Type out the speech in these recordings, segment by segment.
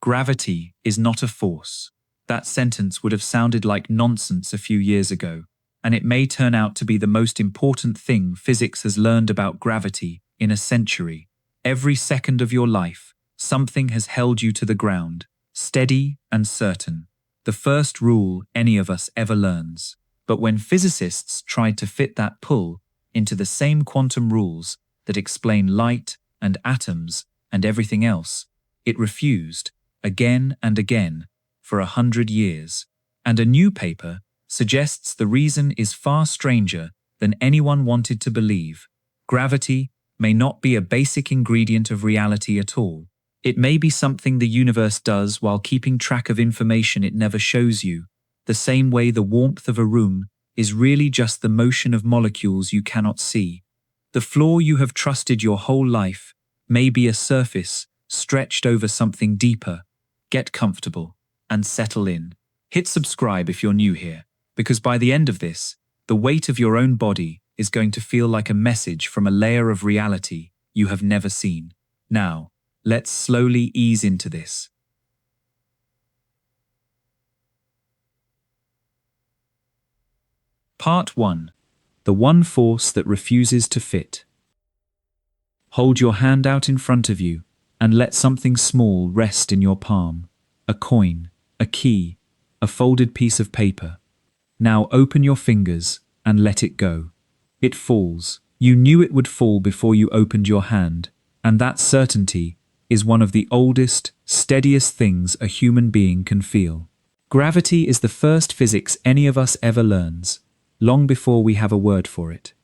Gravity is not a force. That sentence would have sounded like nonsense a few years ago, and it may turn out to be the most important thing physics has learned about gravity in a century. Every second of your life, something has held you to the ground, steady and certain. The first rule any of us ever learns. But when physicists tried to fit that pull into the same quantum rules that explain light and atoms and everything else, it refused, again and again, for 100 years. And a new paper suggests the reason is far stranger than anyone wanted to believe. Gravity may not be a basic ingredient of reality at all. It may be something the universe does while keeping track of information it never shows you, the same way the warmth of a room is really just the motion of molecules you cannot see. The floor you have trusted your whole life may be a surface stretched over something deeper. Get comfortable and settle in. Hit subscribe if you're new here, because by the end of this, the weight of your own body is going to feel like a message from a layer of reality you have never seen. Now, let's slowly ease into this. Part 1. The one force that refuses to fit. Hold your hand out in front of you and let something small rest in your palm. A coin, a key, a folded piece of paper. Now open your fingers and let it go. It falls. You knew it would fall before you opened your hand, and that certainty is one of the oldest, steadiest things a human being can feel. Gravity is the first physics any of us ever learns, long before we have a word for it.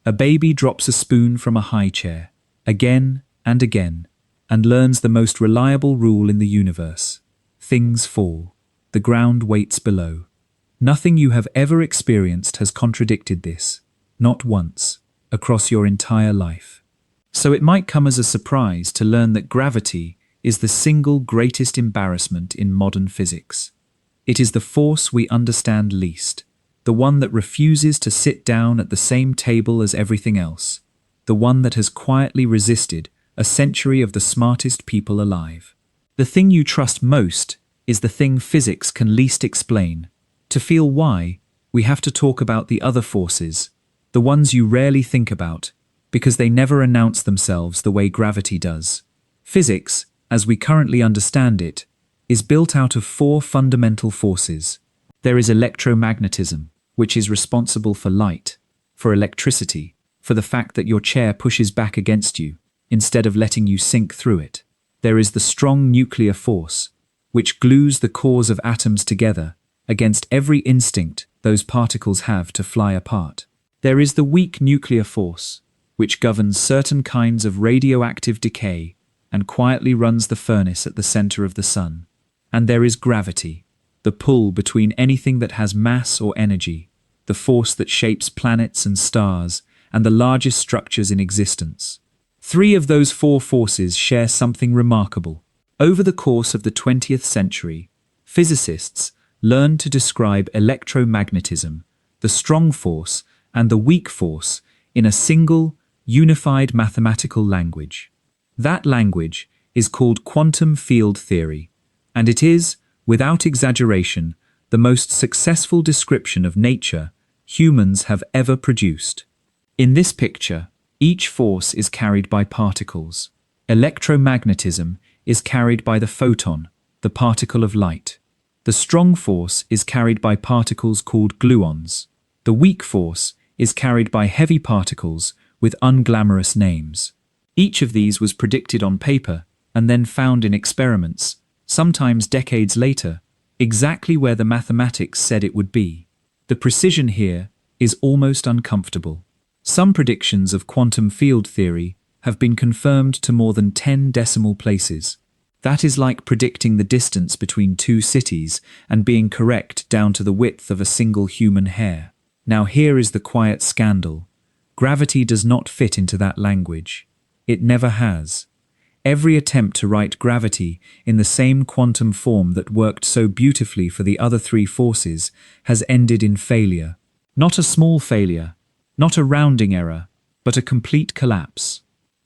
A baby drops a spoon from a high chair, again and again, and learns the most reliable rule in the universe. Things fall. The ground waits below. Nothing you have ever experienced has contradicted this, not once, across your entire life. So it might come as a surprise to learn that gravity is the single greatest embarrassment in modern physics. It is the force we understand least, the one that refuses to sit down at the same table as everything else, the one that has quietly resisted a century of the smartest people alive. The thing you trust most is the thing physics can least explain. To feel why, we have to talk about the other forces, the ones you rarely think about, because they never announce themselves the way gravity does. Physics, as we currently understand it, is built out of 4 fundamental forces. There is electromagnetism, which is responsible for light, for electricity, for the fact that your chair pushes back against you, instead of letting you sink through it. There is the strong nuclear force, which glues the cores of atoms together against every instinct those particles have to fly apart. There is the weak nuclear force, which governs certain kinds of radioactive decay and quietly runs the furnace at the center of the sun. And there is gravity, the pull between anything that has mass or energy, the force that shapes planets and stars and the largest structures in existence. 3 of those 4 forces share something remarkable. Over the course of the 20th century, physicists learned to describe electromagnetism, the strong force and the weak force, in a single, unified mathematical language. That language is called quantum field theory, and it is, without exaggeration, the most successful description of nature humans have ever produced. In this picture, each force is carried by particles. Electromagnetism is carried by the photon, the particle of light. The strong force is carried by particles called gluons. The weak force is carried by heavy particles with unglamorous names. Each of these was predicted on paper and then found in experiments, sometimes decades later, exactly where the mathematics said it would be. The precision here is almost uncomfortable. Some predictions of quantum field theory have been confirmed to more than 10 decimal places. That is like predicting the distance between 2 cities and being correct down to the width of a single human hair. Now here is the quiet scandal. Gravity does not fit into that language. It never has. Every attempt to write gravity in the same quantum form that worked so beautifully for the other 3 forces has ended in failure. Not a small failure, not a rounding error, but a complete collapse.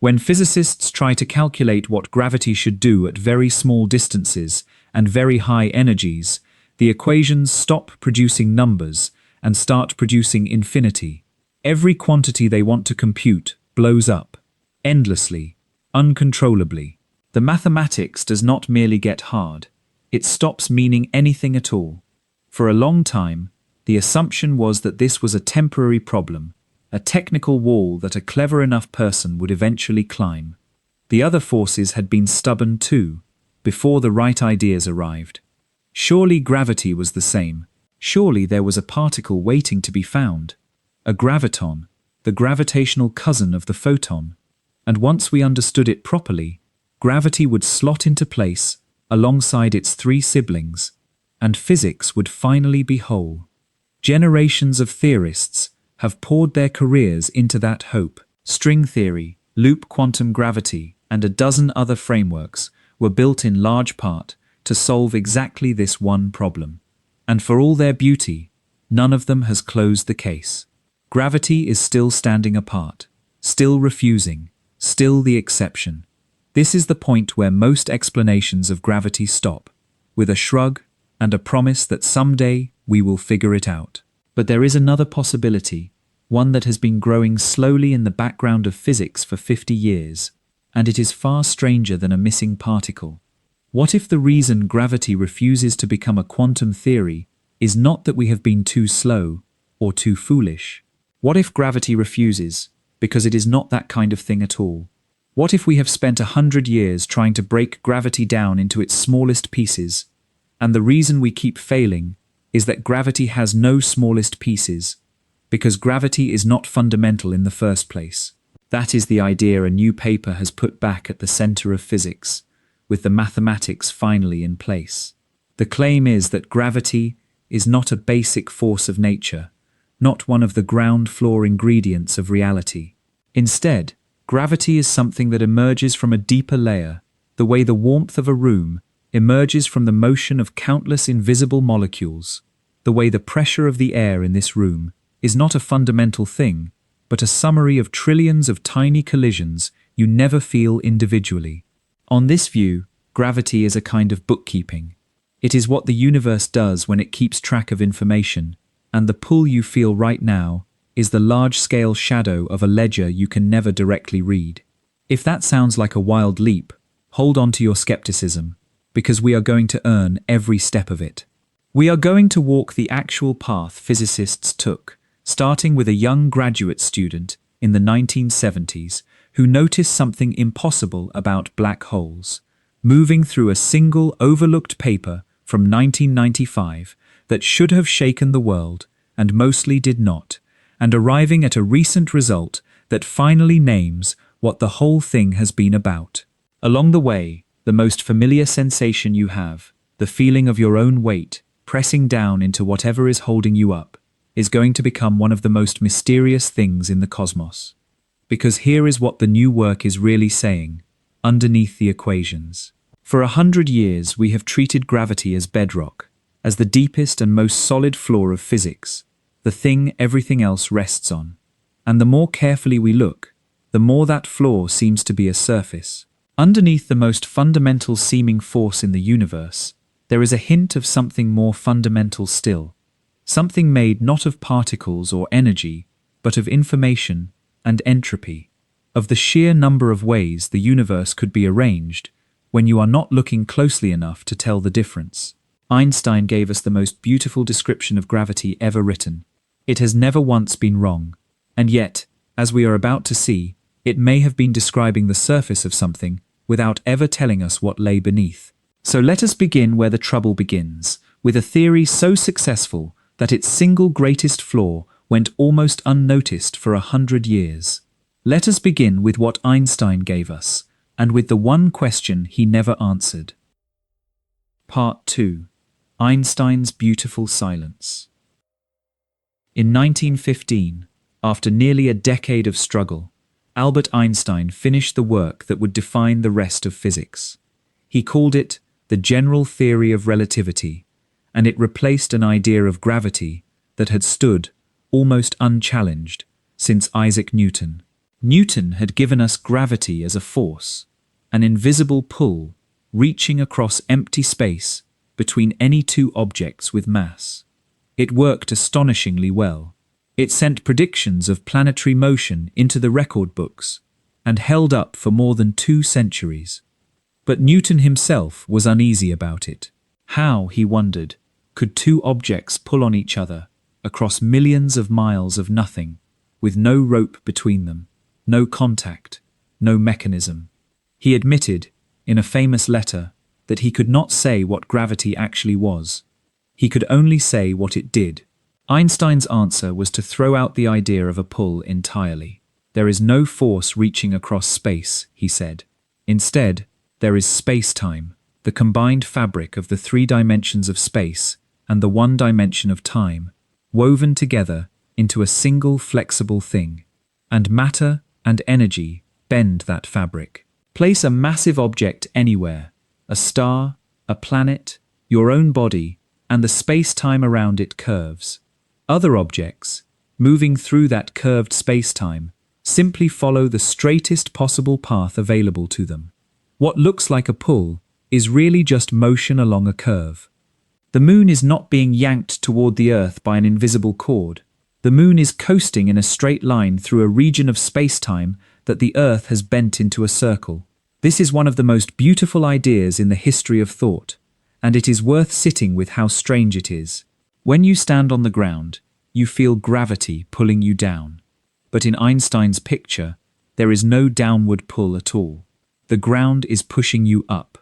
When physicists try to calculate what gravity should do at very small distances and very high energies, the equations stop producing numbers and start producing infinity. Every quantity they want to compute blows up, endlessly, uncontrollably. The mathematics does not merely get hard, it stops meaning anything at all. For a long time, the assumption was that this was a temporary problem, a technical wall that a clever enough person would eventually climb. The other forces had been stubborn too, before the right ideas arrived. Surely gravity was the same. Surely there was a particle waiting to be found. A graviton, the gravitational cousin of the photon. And once we understood it properly, gravity would slot into place alongside its three siblings, and physics would finally be whole. Generations of theorists have poured their careers into that hope. String theory, loop quantum gravity, and a dozen other frameworks were built in large part to solve exactly this one problem. And for all their beauty, none of them has closed the case. Gravity is still standing apart, still refusing, still the exception. This is the point where most explanations of gravity stop, with a shrug and a promise that someday we will figure it out. But there is another possibility, one that has been growing slowly in the background of physics for 50 years, and it is far stranger than a missing particle. What if the reason gravity refuses to become a quantum theory is not that we have been too slow or too foolish? What if gravity refuses because it is not that kind of thing at all? What if we have spent 100 years trying to break gravity down into its smallest pieces, and the reason we keep failing is that gravity has no smallest pieces, because gravity is not fundamental in the first place? That is the idea a new paper has put back at the center of physics, with the mathematics finally in place. The claim is that gravity is not a basic force of nature, not one of the ground floor ingredients of reality. Instead, gravity is something that emerges from a deeper layer, the way the warmth of a room emerges from the motion of countless invisible molecules, the way the pressure of the air in this room is not a fundamental thing, but a summary of trillions of tiny collisions you never feel individually. On this view, gravity is a kind of bookkeeping. It is what the universe does when it keeps track of information, and the pull you feel right now is the large-scale shadow of a ledger you can never directly read. If that sounds like a wild leap, hold on to your skepticism, because we are going to earn every step of it. We are going to walk the actual path physicists took, starting with a young graduate student in the 1970s who noticed something impossible about black holes, moving through a single overlooked paper from 1995 that should have shaken the world and mostly did not, and arriving at a recent result that finally names what the whole thing has been about. Along the way, the most familiar sensation you have, the feeling of your own weight pressing down into whatever is holding you up, is going to become one of the most mysterious things in the cosmos. Because here is what the new work is really saying, underneath the equations. For 100 years we have treated gravity as bedrock, as the deepest and most solid floor of physics, the thing everything else rests on. And the more carefully we look, the more that floor seems to be a surface. Underneath the most fundamental seeming force in the universe, there is a hint of something more fundamental still. Something made not of particles or energy, but of information and entropy, of the sheer number of ways the universe could be arranged when you are not looking closely enough to tell the difference. Einstein gave us the most beautiful description of gravity ever written. It has never once been wrong. And yet, as we are about to see, it may have been describing the surface of something without ever telling us what lay beneath. So let us begin where the trouble begins, with a theory so successful that its single greatest flaw went almost unnoticed for 100 years. Let us begin with what Einstein gave us, and with the one question he never answered. Part 2. Einstein's Beautiful Silence. In 1915, after nearly a decade of struggle, Albert Einstein finished the work that would define the rest of physics. He called it the general theory of relativity, and it replaced an idea of gravity that had stood, almost unchallenged, since Isaac Newton. Newton had given us gravity as a force, an invisible pull reaching across empty space between any two objects with mass. It worked astonishingly well. It sent predictions of planetary motion into the record books and held up for more than 2 centuries. But Newton himself was uneasy about it. How, he wondered, could two objects pull on each other across millions of miles of nothing, with no rope between them, no contact, no mechanism? He admitted, in a famous letter, that he could not say what gravity actually was. He could only say what it did. Einstein's answer was to throw out the idea of a pull entirely. There is no force reaching across space, he said. Instead, there is spacetime, the combined fabric of the 3 dimensions of space and the 1 dimension of time, woven together into a single flexible thing. And matter and energy bend that fabric. Place a massive object anywhere, a star, a planet, your own body, and the space-time around it curves. Other objects, moving through that curved space-time, simply follow the straightest possible path available to them. What looks like a pull is really just motion along a curve. The moon is not being yanked toward the Earth by an invisible cord. The moon is coasting in a straight line through a region of space-time that the Earth has bent into a circle. This is one of the most beautiful ideas in the history of thought, and it is worth sitting with how strange it is. When you stand on the ground, you feel gravity pulling you down. But in Einstein's picture, there is no downward pull at all. The ground is pushing you up.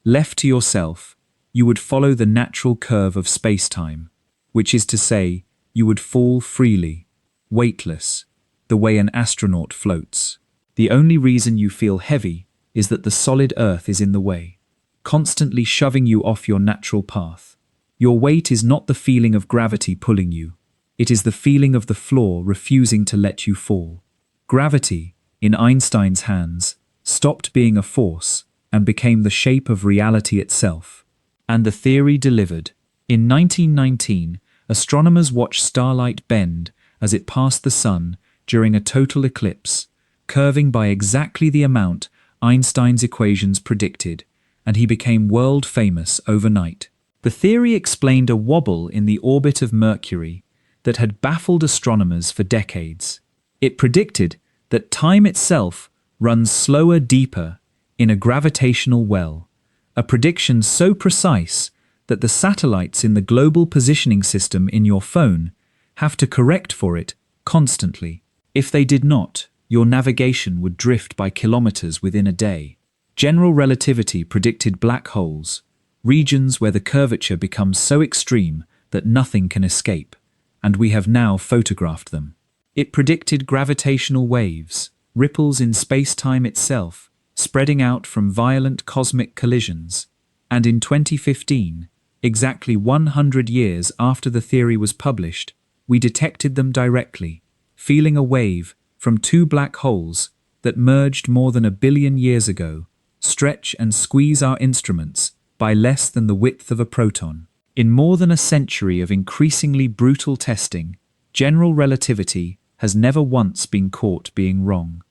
Left to yourself, you would follow the natural curve of space-time, which is to say, you would fall freely, weightless, the way an astronaut floats. The only reason you feel heavy is that the solid Earth is in the way, constantly shoving you off your natural path. Your weight is not the feeling of gravity pulling you. It is the feeling of the floor refusing to let you fall. Gravity, in Einstein's hands, stopped being a force and became the shape of reality itself. And the theory delivered. In 1919, astronomers watched starlight bend as it passed the sun during a total eclipse, curving by exactly the amount Einstein's equations predicted, and he became world famous overnight. The theory explained a wobble in the orbit of Mercury that had baffled astronomers for decades. It predicted that time itself runs slower deeper in a gravitational well, a prediction so precise that the satellites in the global positioning system in your phone have to correct for it constantly. If they did not, your navigation would drift by kilometers within a day. General relativity predicted black holes, regions where the curvature becomes so extreme that nothing can escape, and we have now photographed them. It predicted gravitational waves, ripples in space-time itself, spreading out from violent cosmic collisions, and in 2015, exactly 100 years after the theory was published, we detected them directly, feeling a wave from 2 black holes that merged more than 1 billion years ago, stretch and squeeze our instruments by less than the width of a proton. In more than a century of increasingly brutal testing, general relativity has never once been caught being wrong.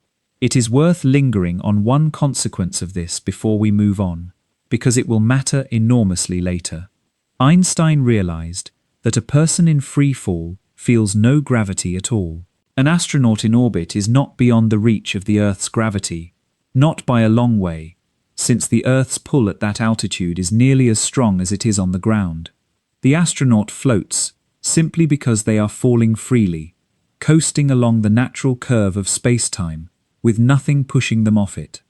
It is worth lingering on one consequence of this before we move on, because it will matter enormously later. Einstein realized that a person in free fall feels no gravity at all. An astronaut in orbit is not beyond the reach of the Earth's gravity, not by a long way, since the Earth's pull at that altitude is nearly as strong as it is on the ground. The astronaut floats simply because they are falling freely, coasting along the natural curve of space-time, with nothing pushing them off it.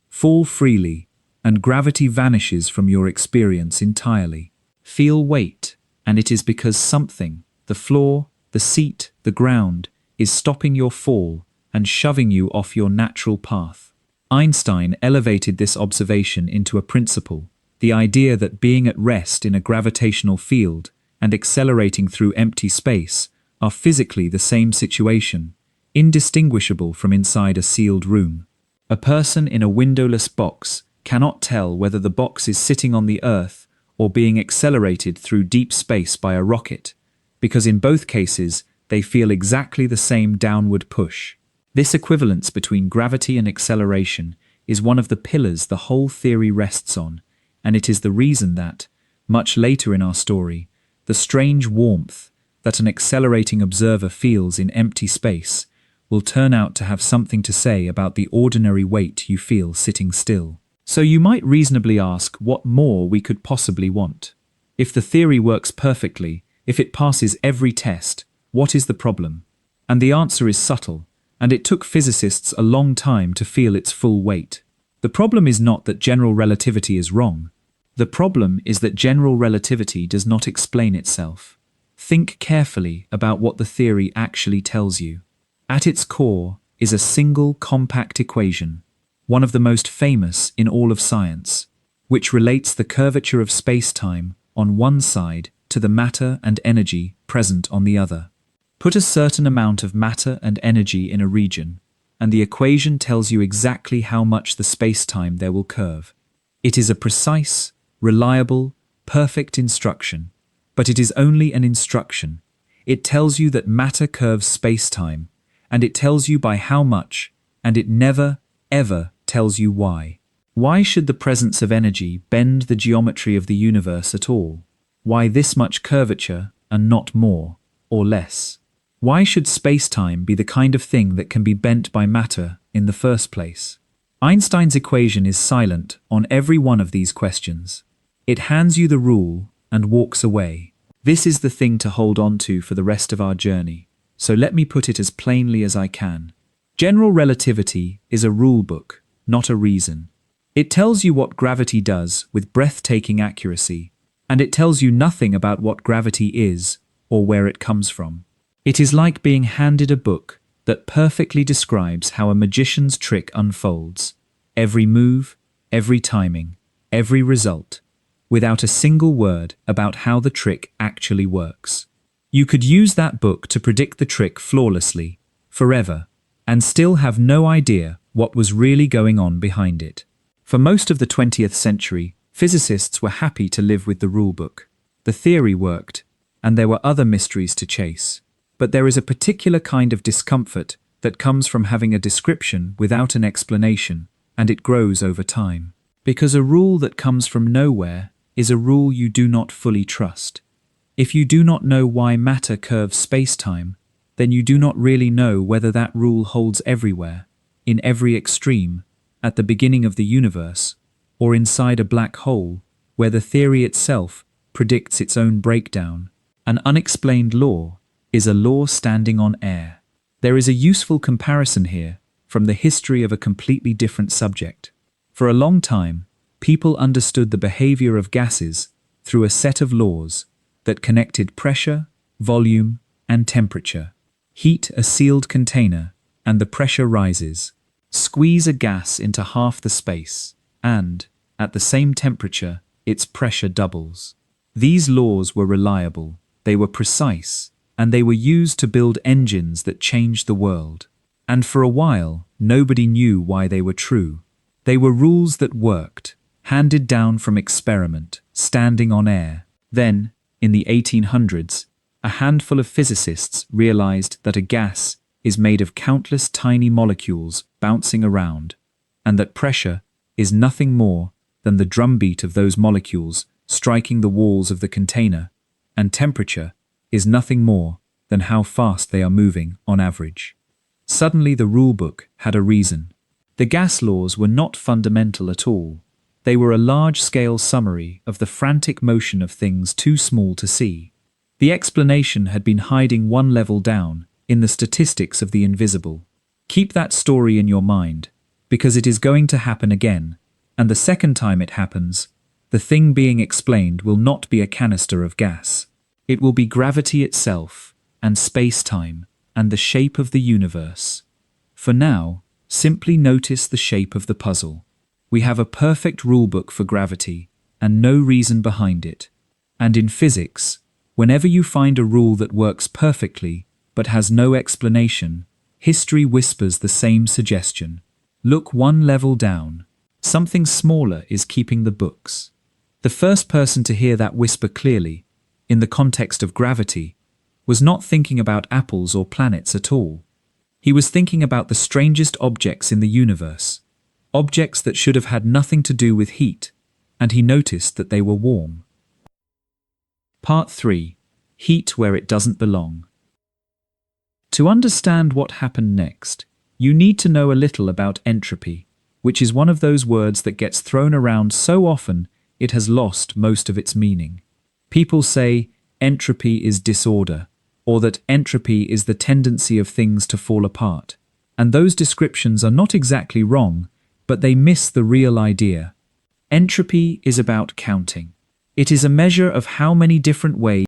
Fall freely, and gravity vanishes from your experience entirely. Feel weight, and it is because something, the floor, the seat, the ground, is stopping your fall and shoving you off your natural path. Einstein elevated this observation into a principle, the idea that being at rest in a gravitational field and accelerating through empty space are physically the same situation, indistinguishable from inside a sealed room. A person in a windowless box cannot tell whether the box is sitting on the Earth or being accelerated through deep space by a rocket, because in both cases they feel exactly the same downward push. This equivalence between gravity and acceleration is one of the pillars the whole theory rests on, and it is the reason that, much later in our story, the strange warmth that an accelerating observer feels in empty space will turn out to have something to say about the ordinary weight you feel sitting still. So you might reasonably ask what more we could possibly want. If the theory works perfectly, if it passes every test, what is the problem? And the answer is subtle, and it took physicists a long time to feel its full weight. The problem is not that general relativity is wrong. The problem is that general relativity does not explain itself. Think carefully about what the theory actually tells you. At its core is a single compact equation, one of the most famous in all of science, which relates the curvature of space-time on one side to the matter and energy present on the other. Put a certain amount of matter and energy in a region, and the equation tells you exactly how much the space-time there will curve. It is a precise, reliable, perfect instruction, but it is only an instruction. It tells you that matter curves space-time, and it tells you by how much, and it never, ever tells you why. Why should the presence of energy bend the geometry of the universe at all? Why this much curvature and not more or less? Why should space-time be the kind of thing that can be bent by matter in the first place? Einstein's equation is silent on every one of these questions. It hands you the rule and walks away. This is the thing to hold on to for the rest of our journey. So let me put it as plainly as I can. General relativity is a rule book, not a reason. It tells you what gravity does with breathtaking accuracy, and it tells you nothing about what gravity is or where it comes from. It is like being handed a book that perfectly describes how a magician's trick unfolds, every move, every timing, every result, without a single word about how the trick actually works. You could use that book to predict the trick flawlessly, forever, and still have no idea what was really going on behind it. For most of the 20th century, physicists were happy to live with the rulebook. The theory worked, and there were other mysteries to chase. But there is a particular kind of discomfort that comes from having a description without an explanation, and it grows over time. Because a rule that comes from nowhere is a rule you do not fully trust. If you do not know why matter curves space-time, then you do not really know whether that rule holds everywhere, in every extreme, at the beginning of the universe, or inside a black hole, where the theory itself predicts its own breakdown. An unexplained law is a law standing on air. There is a useful comparison here from the history of a completely different subject. For a long time, people understood the behavior of gases through a set of laws that connected pressure, volume, and temperature. Heat a sealed container, and the pressure rises. Squeeze a gas into half the space, and, at the same temperature, its pressure doubles. These laws were reliable, they were precise, and they were used to build engines that changed the world. And for a while, nobody knew why they were true. They were rules that worked, handed down from experiment, standing on air. Then, in the 1800s, a handful of physicists realized that a gas is made of countless tiny molecules bouncing around, and that pressure is nothing more than the drumbeat of those molecules striking the walls of the container, and temperature is nothing more than how fast they are moving on average. Suddenly the rulebook had a reason. The gas laws were not fundamental at all. They were a large-scale summary of the frantic motion of things too small to see. The explanation had been hiding one level down in the statistics of the invisible. Keep that story in your mind, because it is going to happen again, and the second time it happens, the thing being explained will not be a canister of gas. It will be gravity itself, and space-time, and the shape of the universe. For now, simply notice the shape of the puzzle. We have a perfect rulebook for gravity, and no reason behind it. And in physics, whenever you find a rule that works perfectly, but has no explanation, history whispers the same suggestion. Look one level down. Something smaller is keeping the books. The first person to hear that whisper clearly, in the context of gravity, was not thinking about apples or planets at all. He was thinking about the strangest objects in the universe, objects that should have had nothing to do with heat, and he noticed that they were warm. Part 3. Heat where it doesn't belong. To understand what happened next, you need to know a little about entropy, which is one of those words that gets thrown around so often it has lost most of its meaning. People say entropy is disorder, or that entropy is the tendency of things to fall apart. And those descriptions are not exactly wrong, but they miss the real idea. Entropy is about counting. It is a measure of how many different ways